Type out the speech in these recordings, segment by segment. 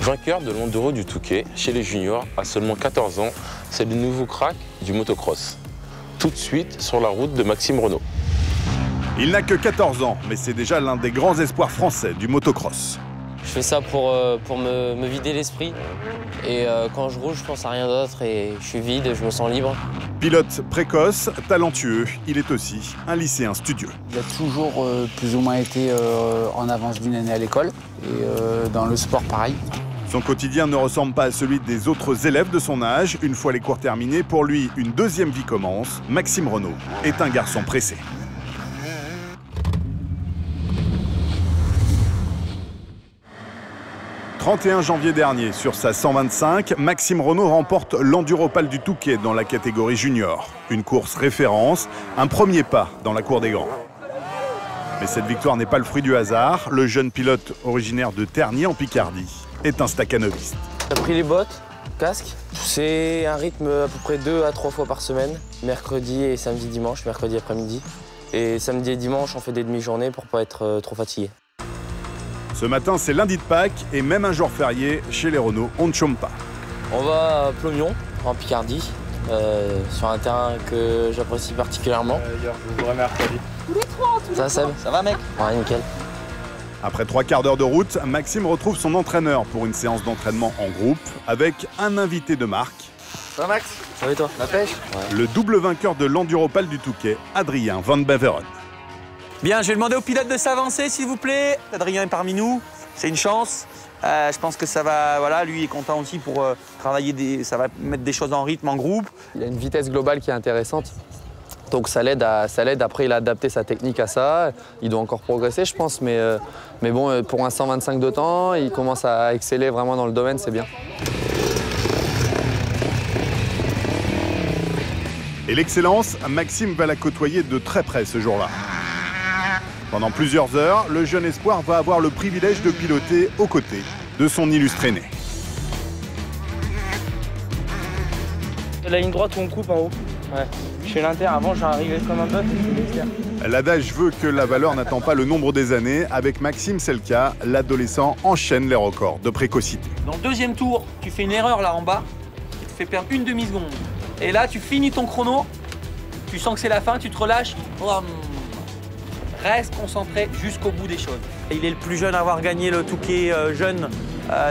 Vainqueur de l'Enduro du Touquet chez les juniors à seulement 14 ans, c'est le nouveau crack du motocross. Tout de suite sur la route de Maxime Renault. Il n'a que 14 ans, mais c'est déjà l'un des grands espoirs français du motocross. Je fais ça pour me vider l'esprit. Et quand je roule, je pense à rien d'autre et je suis vide, je me sens libre. Pilote précoce, talentueux, il est aussi un lycéen studieux. Il a toujours plus ou moins été en avance d'une année à l'école et dans le sport pareil. Son quotidien ne ressemble pas à celui des autres élèves de son âge. Une fois les cours terminés, pour lui, une deuxième vie commence. Maxime Renault est un garçon pressé. Le 31 janvier dernier, sur sa 125, Maxime Renault remporte l'Enduropal du Touquet dans la catégorie junior. Une course référence, un premier pas dans la cour des grands. Mais cette victoire n'est pas le fruit du hasard. Le jeune pilote originaire de Tergnier en Picardie est un staccanoviste. J'ai pris les bottes, casque. C'est un rythme à peu près 2 à 3 fois par semaine. Mercredi et samedi, dimanche, mercredi après-midi. Et samedi et dimanche, on fait des demi-journées pour pas être trop fatigué. Ce matin, c'est lundi de Pâques et même un jour férié, chez les Renault, on ne chôme pas. On va à Plomion, en Picardie, sur un terrain que j'apprécie particulièrement. Mercredi. Ça, Seb? Ça va, mec? Ouais, nickel. Après 3 quarts d'heure de route, Maxime retrouve son entraîneur pour une séance d'entraînement en groupe avec un invité de marque. Ça va, Max? Ça va et toi? La pêche? Ouais. Le double vainqueur de l'Enduropal du Touquet, Adrien Van Beveren. Bien, je vais demander au pilote de s'avancer, s'il vous plaît. Adrien est parmi nous, c'est une chance. Je pense que ça va, voilà, lui est content aussi pour travailler, ça va mettre des choses en rythme, en groupe. Il a une vitesse globale qui est intéressante. Donc ça l'aide, après il a adapté sa technique à ça. Il doit encore progresser, je pense, mais bon, pour un 125 de temps, il commence à exceller vraiment dans le domaine, c'est bien. Et l'excellence, Maxime va la côtoyer de très près ce jour-là. Pendant plusieurs heures, le jeune espoir va avoir le privilège de piloter aux côtés de son illustre aîné. La ligne droite où on coupe en haut. Ouais. Je fais l'inter, avant j'arrivais comme un bœuf et je fais l'exter. L'adage veut que la valeur n'attend pas le nombre des années. Avec Maxime, c'est le cas. L'adolescent enchaîne les records de précocité. Dans le deuxième tour, tu fais une erreur là en bas qui te fait perdre une demi-seconde. Et là, tu finis ton chrono, tu sens que c'est la fin, tu te relâches. Reste concentré jusqu'au bout des choses. Il est le plus jeune à avoir gagné le Touquet jeune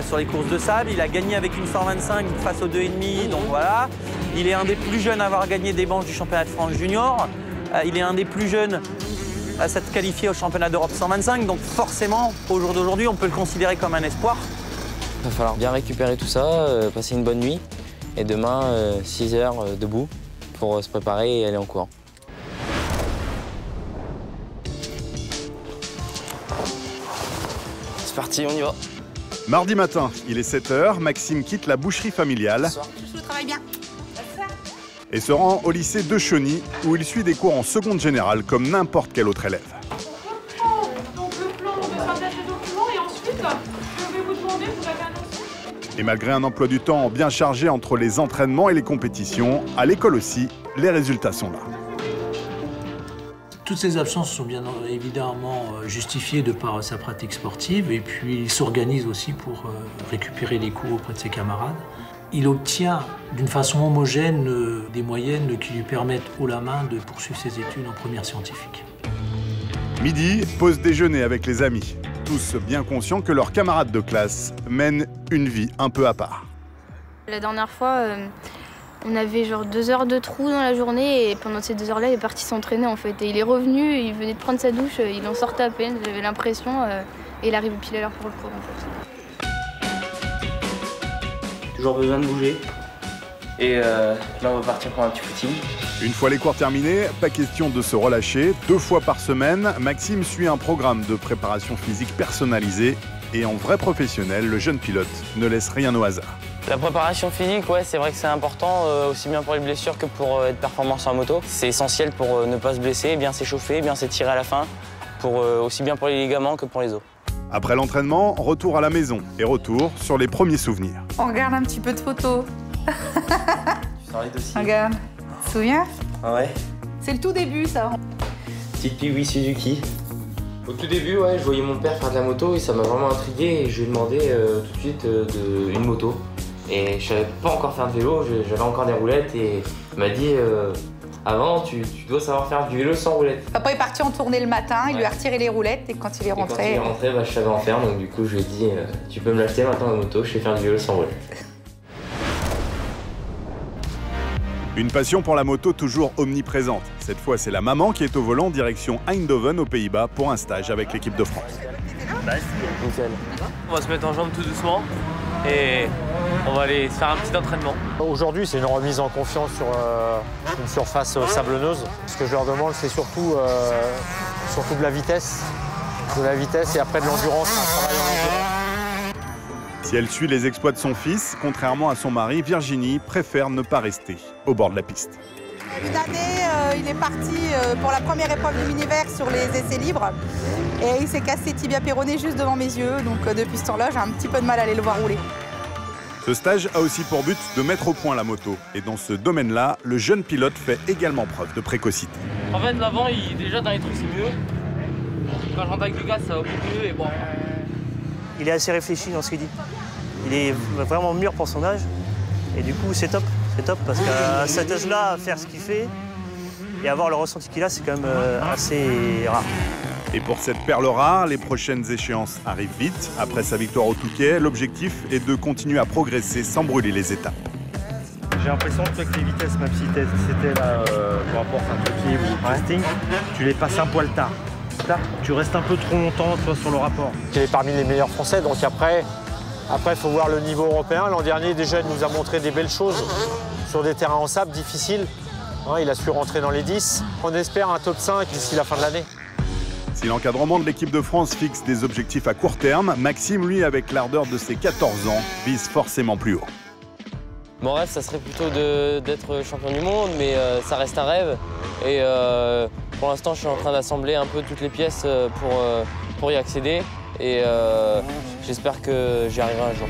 sur les courses de sable. Il a gagné avec une 125 face aux 2,5, donc voilà. Il est un des plus jeunes à avoir gagné des manches du championnat de France junior. Il est un des plus jeunes à s'être qualifié au championnat d'Europe 125. Donc forcément, au jour d'aujourd'hui, on peut le considérer comme un espoir. Il va falloir bien récupérer tout ça, passer une bonne nuit. Et demain, 6 heures debout pour se préparer et aller en courant. C'est parti, on y va. Mardi matin, il est 7 h, Maxime quitte la boucherie familiale et se rend au lycée de Chauny où il suit des cours en seconde générale comme n'importe quel autre élève. Donc le plan de synthèse des documents et ensuite, je vais vous demander, vous avez un dossier. Et malgré un emploi du temps bien chargé entre les entraînements et les compétitions, à l'école aussi, les résultats sont là. Toutes ces absences sont bien évidemment justifiées de par sa pratique sportive et puis il s'organise aussi pour récupérer les cours auprès de ses camarades. Il obtient d'une façon homogène des moyennes qui lui permettent haut la main de poursuivre ses études en première scientifique. Midi, pause déjeuner avec les amis. Tous bien conscients que leurs camarades de classe mènent une vie un peu à part. La dernière fois, on avait genre 2 heures de trou dans la journée et pendant ces 2 heures-là, il est parti s'entraîner en fait. Et il est revenu, il venait de prendre sa douche, il en sortait à peine, j'avais l'impression, et il arrivait pile à l'heure pour le cours en fait. Toujours besoin de bouger. Et là, on va partir pour un petit footing. Une fois les cours terminés, pas question de se relâcher. 2 fois par semaine, Maxime suit un programme de préparation physique personnalisé. Et en vrai professionnel, le jeune pilote ne laisse rien au hasard. La préparation physique, ouais, c'est vrai que c'est important, aussi bien pour les blessures que pour être performant sur la moto. C'est essentiel pour ne pas se blesser, bien s'échauffer, bien s'étirer à la fin, aussi bien pour les ligaments que pour les os. Après l'entraînement, retour à la maison et retour sur les premiers souvenirs. On regarde un petit peu de photos. Tu sors les dossiers. Regarde. Tu te souviens? Ah ouais. C'est le tout début, ça. Petite Piwi Suzuki. Au tout début, ouais, je voyais mon père faire de la moto et ça m'a vraiment intrigué et je lui ai demandé tout de suite une moto. Et je savais pas encore faire de vélo, j'avais encore des roulettes et il m'a dit avant tu dois savoir faire du vélo sans roulettes. Papa est parti en tournée le matin, il lui a retiré les roulettes et quand il est rentré... Quand il est rentré, je savais en faire, donc du coup je lui ai dit tu peux me l'acheter maintenant la moto, je sais faire du vélo sans roulettes. Une passion pour la moto toujours omniprésente. Cette fois, c'est la maman qui est au volant direction Eindhoven aux Pays-Bas pour un stage avec l'équipe de France. Nickel. On va se mettre en jambe tout doucement et on va aller faire un petit entraînement. Aujourd'hui, c'est une remise en confiance sur une surface sablonneuse. Ce que je leur demande, c'est surtout de la vitesse. Et après de l'endurance, un travail en endurance. Si elle suit les exploits de son fils, contrairement à son mari, Virginie préfère ne pas rester au bord de la piste. Une année, il est parti pour la première épreuve du mini-verre sur les essais libres. Et il s'est cassé tibia péroné juste devant mes yeux. Donc depuis ce temps-là, j'ai un petit peu de mal à aller le voir rouler. Ce stage a aussi pour but de mettre au point la moto. Et dans ce domaine-là, le jeune pilote fait également preuve de précocité. En fait, l'avant, déjà dans les trucs, c'est mieux. Quand je rentre avec le gaz, ça va beaucoup mieux et bon. Il est assez réfléchi dans ce qu'il dit. Il est vraiment mûr pour son âge. Et du coup, c'est top. C'est top parce qu'à cet âge-là, faire ce qu'il fait et avoir le ressenti qu'il a, c'est quand même assez rare. Et pour cette perle rare, les prochaines échéances arrivent vite. Après sa victoire au Touquet, l'objectif est de continuer à progresser sans brûler les étapes. J'ai l'impression que les vitesses, même si c'était là pour rapport à un truc ou testing, tu les passes un poil tard. Là, tu restes un peu trop longtemps toi, sur le rapport. Il est parmi les meilleurs Français, donc après, il faut voir le niveau européen. L'an dernier, déjà, il nous a montré des belles choses sur des terrains en sable difficiles. Il a su rentrer dans les 10. On espère un top 5 d'ici la fin de l'année. Si l'encadrement de l'équipe de France fixe des objectifs à court terme, Maxime, lui, avec l'ardeur de ses 14 ans, vise forcément plus haut. Mon rêve, ça serait plutôt d'être champion du monde, mais ça reste un rêve. Et pour l'instant, je suis en train d'assembler un peu toutes les pièces pour y accéder. Et j'espère que j'y arriverai un jour.